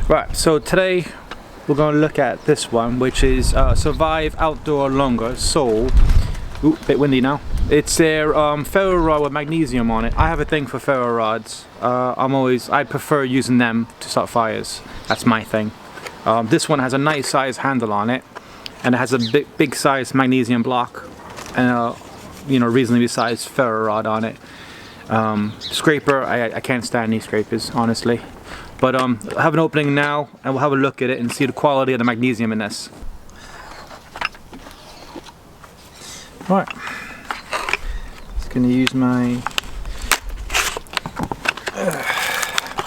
Right, so today we're going to look at this one, which is Survive Outdoor Longer Soul. Ooh, bit windy now. It's their ferro rod with magnesium on it. I have a thing for ferro rods. I prefer using them to start fires. That's my thing. This one has a nice size handle on it, and it has a big size magnesium block, and a reasonably sized ferro rod on it. Scraper, I can't stand these scrapers, honestly. But I have an opening now, and we'll have a look at it and see the quality of the magnesium in this. Right, just going to use my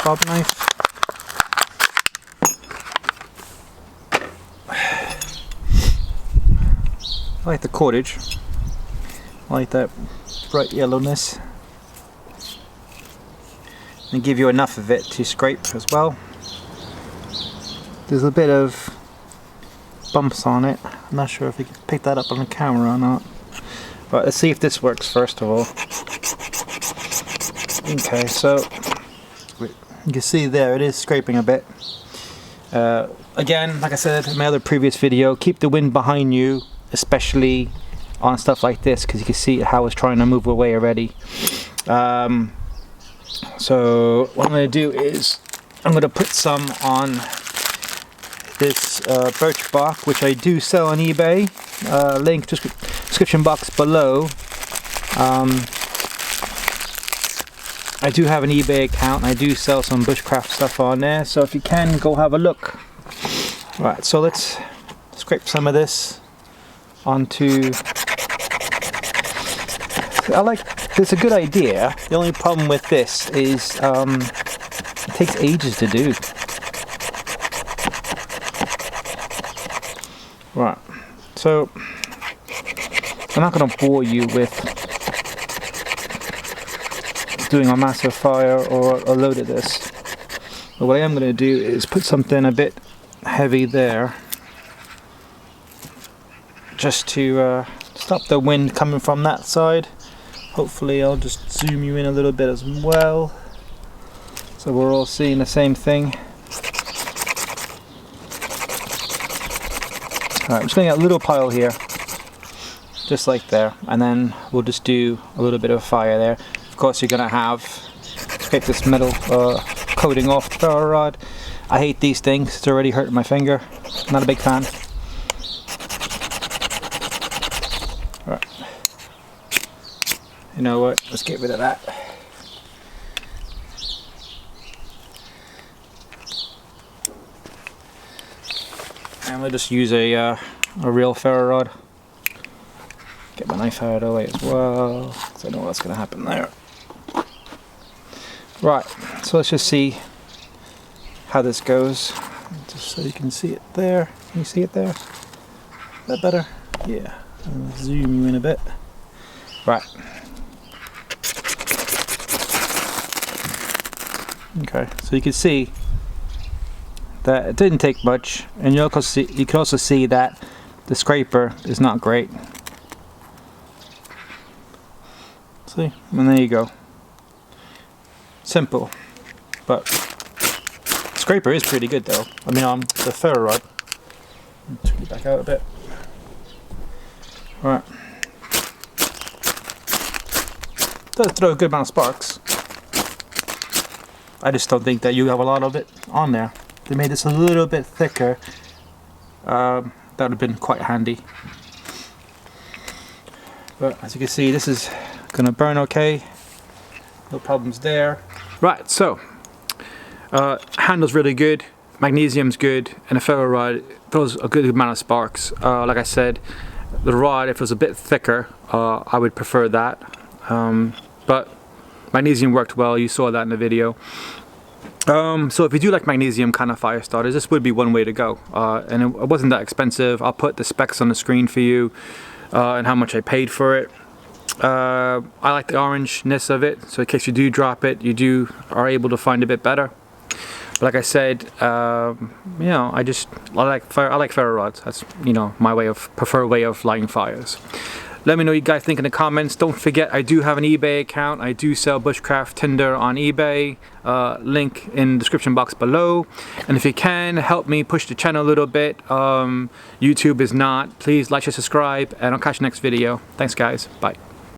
bob knife. I like the cordage. I like that bright yellowness. And give you enough of it to scrape as well. There's a bit of bumps on it. I'm not sure if you can pick that up on the camera or not. But let's see if this works first of all. Okay, so you can see there it is scraping a bit. Again, like I said in my other previous video, keep the wind behind you, especially on stuff like this, because you can see how it's trying to move away already. So what I'm going to do is I'm going to put some on this birch bark, which I do sell on eBay. Link to description box below. I do have an eBay account and I do sell some bushcraft stuff on there, so if you can, go have a look. Right, so let's scrape some of this onto. It's a good idea. The only problem with this is it takes ages to do. Right, so I'm not going to bore you with doing a massive fire or a load of this. But what I am going to do is put something a bit heavy there, just to stop the wind coming from that side. Hopefully I'll just zoom you in a little bit as well, so we're all seeing the same thing. Alright, I'm just going to get a little pile here, just like there, and then we'll just do a little bit of fire there. Of course you're going to scrape this metal coating off the ferro rod. I hate these things, it's already hurting my finger. Not a big fan. Alright. You know what, let's get rid of that. And we'll just use a real ferro rod. Get my knife out of the way as well, because I know what's going to happen there. Right, so let's just see how this goes. Just so you can see it there. Can you see it there? Is that better? Yeah. I'll zoom you in a bit. Right. Okay, so you can see that it didn't take much, and you can also see that the scraper is not great. See, and there you go. Simple, but the scraper is pretty good though. I mean, on the ferro rod. Turn it back out a bit. Right. Does throw a good amount of sparks. I just don't think that you have a lot of it on there. If they made this a little bit thicker, that would have been quite handy. But as you can see, this is going to burn okay. No problems there. Right, so handle's really good, magnesium's good, and the ferro rod throws a good amount of sparks. Like I said, the rod, if it was a bit thicker, I would prefer that. But magnesium worked well, you saw that in the video. So if you do like magnesium kind of fire starters, this would be one way to go. And it wasn't that expensive. I'll put the specs on the screen for you, and how much I paid for it. I like the orangeness of it, so in case you do drop it, you are able to find a bit better. But like I said, I like ferro rods. That's my preferred way of lighting fires. Let me know what you guys think in the comments. Don't forget, I do have an eBay account. I do sell bushcraft tinder on eBay. Link in the description box below. And if you can, help me push the channel a little bit. YouTube is not. Please like and subscribe, and I'll catch you next video. Thanks guys. Bye.